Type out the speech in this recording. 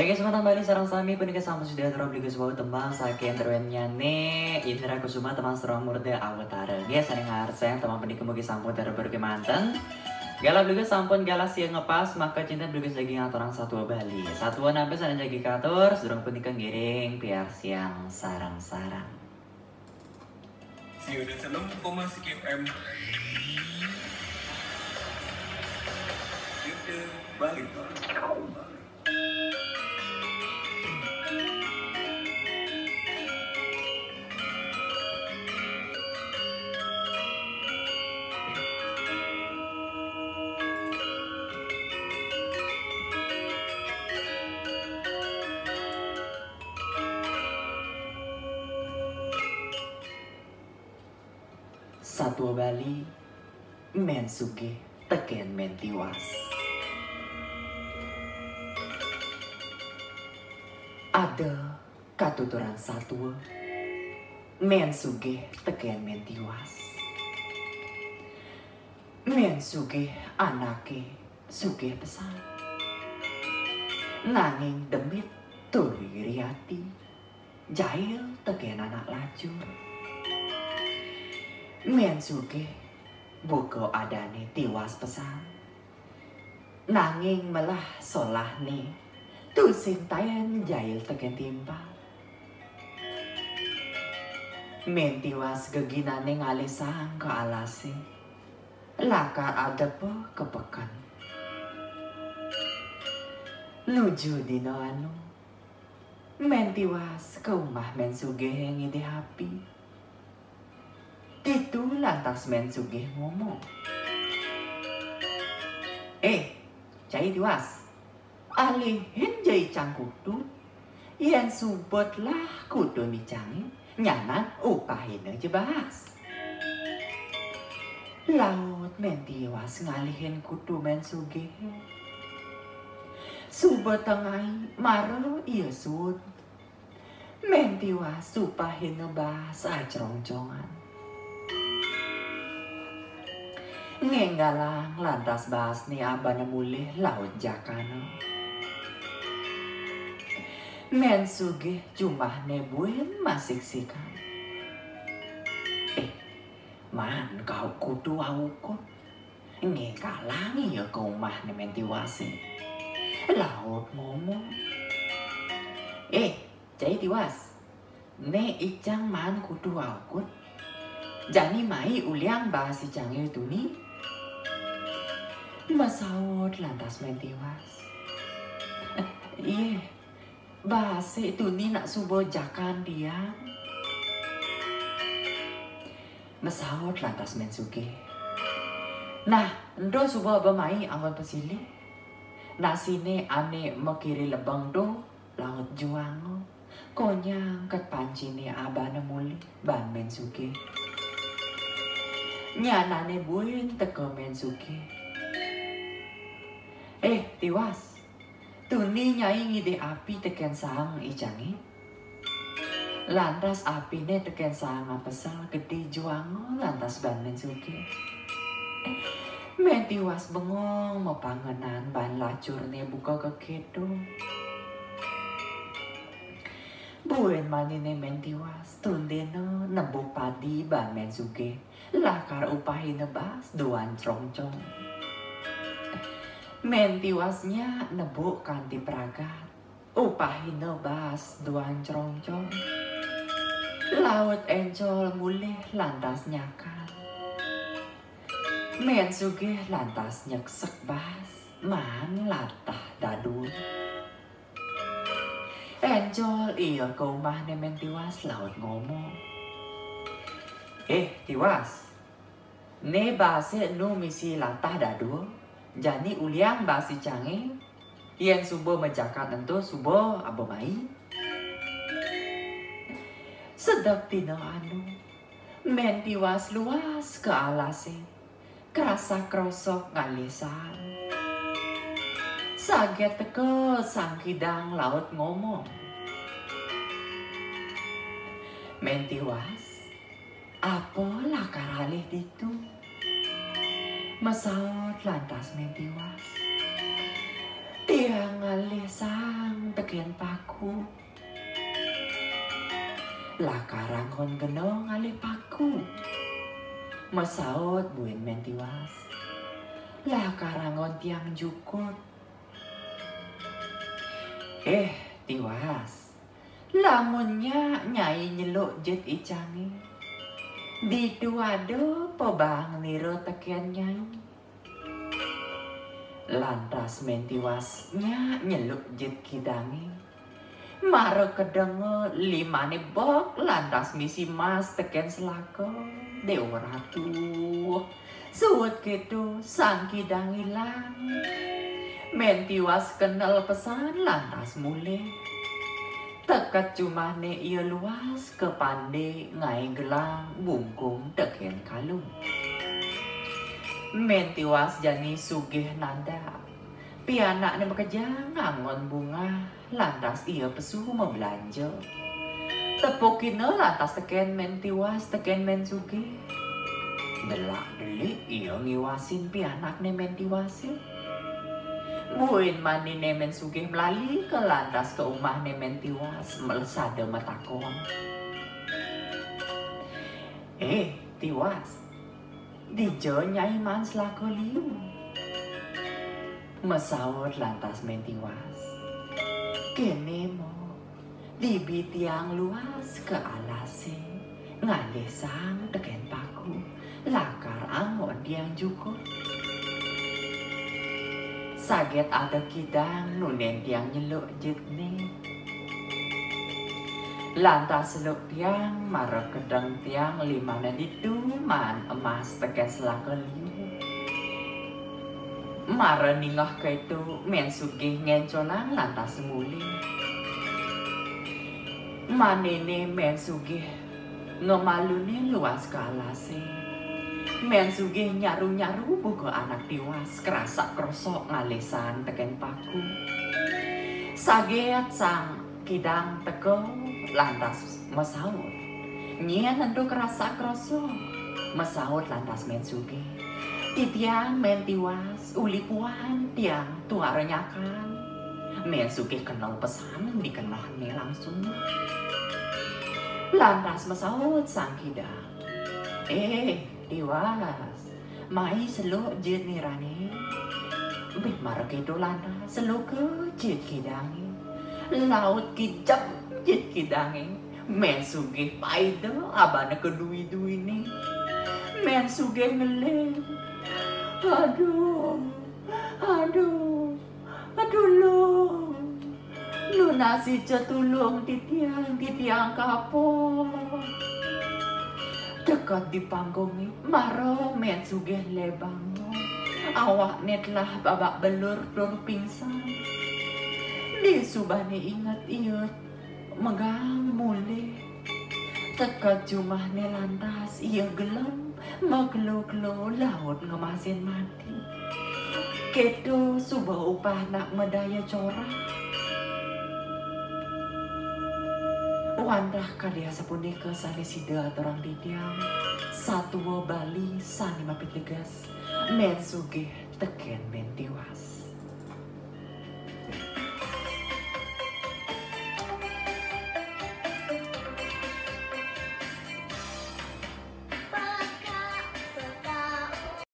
Oke, kesempatan balik sarang sami penikah sama sudah terobligo sebuah tembang saking terwennya ne Indra Kusuma teman serang murda awatara. Dia saling ngarseng teman penikah mugi sampun terberke manten. Galap juga sampun galas yang ngepas maka cinta bergus lagi ngaturang satu Bali. Satuan sampai sana jagi katur sedurung penikah giring piar siang sarang-sarang. Si udah seneng koma si KM. Itu balik. Satwa Bali men sugih teken men tiwas. Ada katuturan satwa men sugih teken men tiwas. Men sugih anake sugih pesan. Nanging demit turi riyati jahil teken anak lacur. Men sugih buka adane tiwas pesan. Nanging melah solahne tusin tayan jahil teken timpa. Men tiwas geginane ngalisang ke alase. Laka adepe kepekan. Nuju dino anu men tiwas ke umah men sugih yang ide hapi. Itu lantas men sugih ngomong. Cai tiwas. Alihin jai cangkutu. Yen subot lah kudu micangin. Nyaman upahin aja bahas. Laut men tiwas ngalihin kudu men sugih. Subot tengai maru iya sud. Men tiwas upahin ngebahas acrong-congan. Ngenggalang lantas bahas ni abana mulih laut jakana. Men sugih jumah nebuin masik sikan. Man kau kudu awukot. Ngenggalang iya ke umah ni men tiwasi. Laut ngomong. Cai tiwas. Ne icang man kudu awukot. Jani mai uliang bahas icang itu nih. Masaud lantas men tiwas. Bahasa itu ni nak subuh jakan dia. Masaud lantas men sugih. Nah, ndo subuh bemai anggon pesili. Nasine ane mekiri lebang do laut juango. Konyang ket pancine abana muli ban men sugih. Nyanane buin teko men sugih. Tiwas. Tuni nyai ngide api teken sang icangi. Lantas apine teken sang pesal gede juango lantas ban men sugih. Men tiwas bengong mau pangenan ban lacurne buka kekedo. Buen manine men tiwas tundeno nembu padi ban men sugih. Lakar upahin nebas duan trongcong. Men tiwasnya nebuk kanti pragat. Upahin nebas duan trongcong. Laut encol mulih lantas nyakan. Men sugih lantas nyeksek bas. Man latah dadun. Encol iya ke umah ne men tiwas laut ngomong. Tiwas. Ne base nu misi latah dadun. Jani uliang basi canggih. Yen subuh mejakat tentu subuh abomai. Sedap tino anu. Men tiwas luas ke alase. Kerasa krosok ngalisan. Saget teke sang kidang laut ngomong. Men tiwas. Apalah karalih ditu. Masaud lantas men tiwas. Tiang ngalih sang teken paku. Lah karangon geno ngalih paku. Mesaut buin men tiwas. Lah karangon tiang jukut. Tiwas. Lamunnya nyai nyeluk jet icangi. Di duado pobang niro teken nyai. Lantas men tiwasnya nyeluk jet kidangi. Maro kedengo limane bok lantas misi mas teken selako. Dewa ratu. Suwet gitu sang kidang hilang. Men tiwas kenal pesan lantas mulai. Tekat cumane ia luas kepande ngai gelang bungkung teken kalung. Men tiwas jani sugih nanda. Pianak ni bekerja ngangon bunga. Lantas ia pesu membelanja. Tepukina lantas teken men tiwas teken men sugih. Delak delik ia ngiwasin pianak ni men tiwasin. Buin mani nemen sugih melali ke lantas ke umah nemen tiwas melesada matakon. Tiwas, dijo nyai man selako liu. Mesaut lantas men tiwas. Kene mo, dibi tiang luas ke alase. Ngalih sang teken paku, lakar angon diang jukut. Saget ada kidang nunen tiang nyeluk jetne. Lantas seluk tiang marah kedang tiang limana diduman emas teken selaka liu. Marah ningah kaitu men sugih ngencolang lantas muli. Manene men sugih ngemalune luas kalase. Men sugih nyaru-nyaru buka anak tiwas kerasa krosok ngalesan teken paku. Saget sang kidang teko lantas mesaut. Nyien hendak kerasa krosok. Mesaut lantas men sugih. Titiang men tiwas uli puan tiang tua renyakan. Men sugih kenal pesan dikenalnya langsung. Lantas mesaut sang kidang. Tiwas, mai seluk jet ni rani. Bih marah kedo landa seluk ke jet kidangi. Laut kijap jet kidangi. Men sugih paido abana kedui-dui ni. Men sugih ngeleng. Aduh lo. Lu nasi cetulung titiang kapok. Dekat di panggungi, maro men sugih lebang. Awak netlah babak belur pingsan. Di subane ingat iut, megang mule. Dekat jumah ne lantas ia gelam, maglo-glo laut ngemasin mati. Kedo subah upah nak medaya corak. Wandah karya sepunika sani sida atorang didiam. Satu Bali sani mapit legas. Men sugih teken men tiwas.